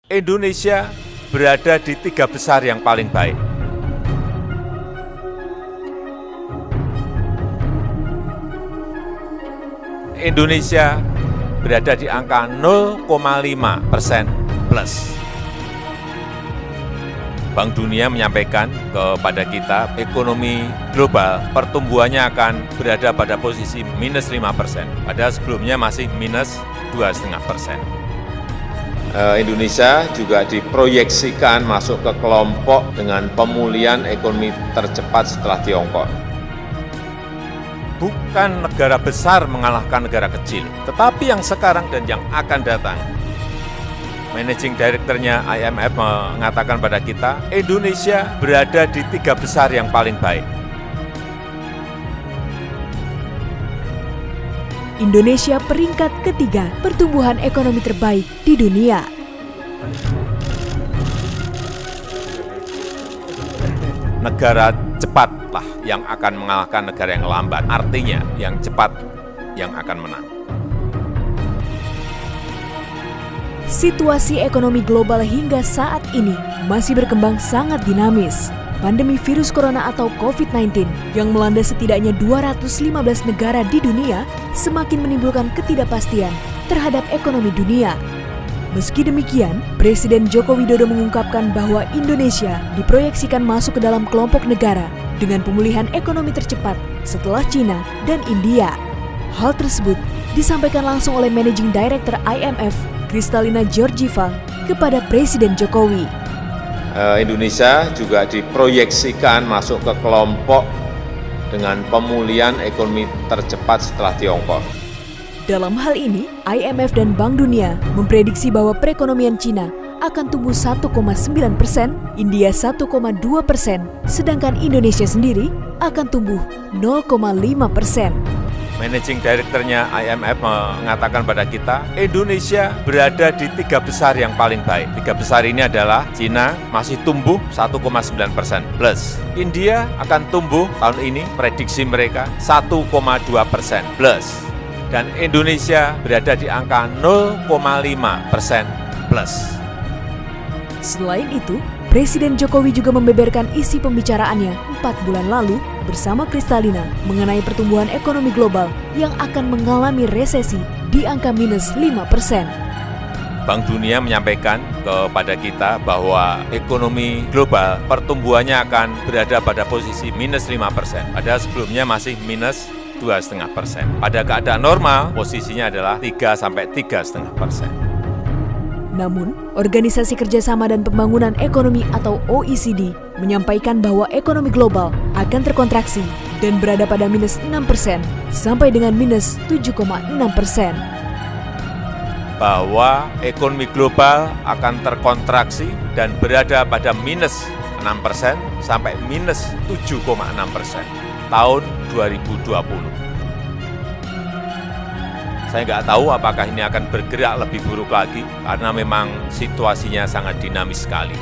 Indonesia berada di 3 besar yang paling baik. Indonesia berada di angka 0,5% plus. Bank Dunia menyampaikan kepada kita, ekonomi global pertumbuhannya akan berada pada posisi minus 5%. Padahal sebelumnya masih minus 2,5%. Indonesia juga diproyeksikan masuk ke kelompok dengan pemulihan ekonomi tercepat setelah Tiongkok. Bukan negara besar mengalahkan negara kecil, tetapi yang sekarang dan yang akan datang. Managing Director-nya IMF mengatakan pada kita, Indonesia berada di 3 besar yang paling baik. Indonesia peringkat ketiga pertumbuhan ekonomi terbaik di dunia. Negara cepatlah yang akan mengalahkan negara yang lambat. Artinya, yang cepat yang akan menang. Situasi ekonomi global hingga saat ini masih berkembang sangat dinamis. Pandemi virus corona atau COVID-19 yang melanda setidaknya 215 negara di dunia semakin menimbulkan ketidakpastian terhadap ekonomi dunia. Meski demikian, Presiden Joko Widodo mengungkapkan bahwa Indonesia diproyeksikan masuk ke dalam kelompok negara dengan pemulihan ekonomi tercepat setelah China dan India. Hal tersebut disampaikan langsung oleh Managing Director IMF, Kristalina Georgieva, kepada Presiden Jokowi. Indonesia juga diproyeksikan masuk ke kelompok dengan pemulihan ekonomi tercepat setelah Tiongkok. Dalam hal ini, IMF dan Bank Dunia memprediksi bahwa perekonomian Cina akan tumbuh 1,9%, India 1,2%, sedangkan Indonesia sendiri akan tumbuh 0,5%. Managing Director-nya IMF mengatakan pada kita, Indonesia berada di 3 besar yang paling baik. 3 besar ini adalah China masih tumbuh 1,9% plus. India akan tumbuh tahun ini, prediksi mereka 1,2% plus. Dan Indonesia berada di angka 0,5% plus. Selain itu, Presiden Jokowi juga membeberkan isi pembicaraannya 4 bulan lalu bersama Kristalina mengenai pertumbuhan ekonomi global yang akan mengalami resesi di angka minus 5%. Bank Dunia menyampaikan kepada kita bahwa ekonomi global pertumbuhannya akan berada pada posisi minus 5%. Padahal sebelumnya masih minus 2,5%. Pada keadaan normal, posisinya adalah 3-3,5%. Namun, Organisasi Kerjasama dan Pembangunan Ekonomi atau OECD menyampaikan bahwa ekonomi global akan terkontraksi dan berada pada minus 6% sampai dengan minus 7,6%. Bahwa ekonomi global akan terkontraksi dan berada pada minus 6% sampai minus 7,6% tahun 2020. Saya nggak tahu apakah ini akan bergerak lebih buruk lagi, karena memang situasinya sangat dinamis sekali.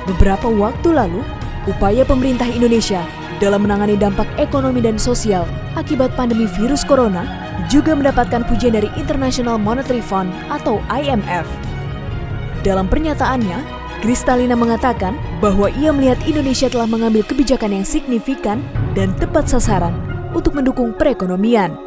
Beberapa waktu lalu, upaya pemerintah Indonesia dalam menangani dampak ekonomi dan sosial akibat pandemi virus corona juga mendapatkan pujian dari International Monetary Fund atau IMF. Dalam pernyataannya, Kristalina mengatakan bahwa ia melihat Indonesia telah mengambil kebijakan yang signifikan dan tepat sasaran untuk mendukung perekonomian.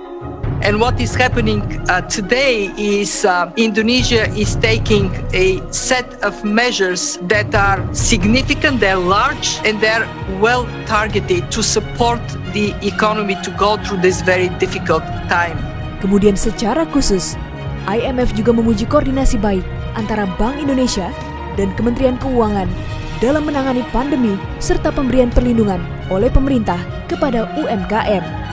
And what is happening today is Indonesia is taking a set of measures that are significant, they're large, and they're well targeted to support the economy to go through this very difficult time. Kemudian secara khusus, IMF juga memuji koordinasi baik antara Bank Indonesia dan Kementerian Keuangan dalam menangani pandemi serta pemberian perlindungan oleh pemerintah kepada UMKM.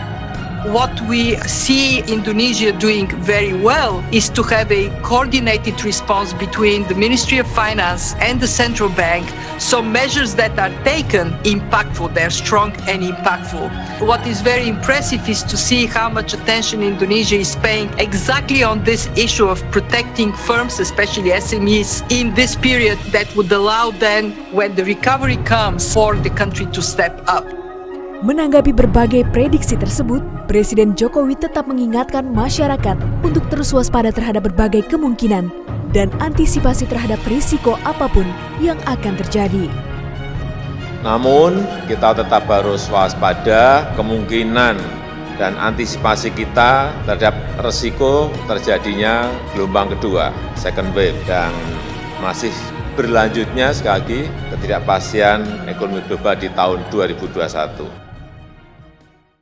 What we see Indonesia doing very well is to have a coordinated response between the Ministry of Finance and the central bank. So measures that are taken impactful, they're strong and impactful. What is very impressive is to see how much attention Indonesia is paying exactly on this issue of protecting firms, especially SMEs, in this period that would allow then, when the recovery comes, for the country to step up. Menanggapi berbagai prediksi tersebut, Presiden Jokowi tetap mengingatkan masyarakat untuk terus waspada terhadap berbagai kemungkinan dan antisipasi terhadap risiko apapun yang akan terjadi. Namun, kita tetap harus waspada kemungkinan dan antisipasi kita terhadap risiko terjadinya gelombang kedua, second wave, dan masih berlanjutnya sekali lagi ketidakpastian ekonomi global di tahun 2021.